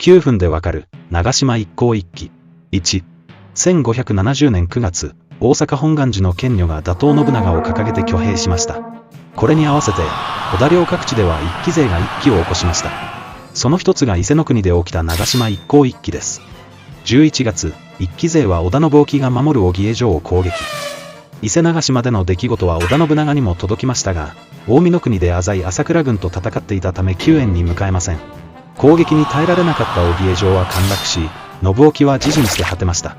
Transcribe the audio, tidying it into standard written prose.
9分でわかる長島一向一揆。1、1570年9月、大阪本願寺の賢女が打倒信長を掲げて挙兵しました。これに合わせて、織田領各地では一揆勢が一揆を起こしました。その一つが伊勢国で起きた長島一向一揆です。11月、一揆勢は織田信興が守る荻江城を攻撃。伊勢長島での出来事は織田信長にも届きましたが、近江国で浅井朝倉軍と戦っていたため救援に向かえません。攻撃に耐えられなかった荻江城は陥落し、信興は自陣して果てました。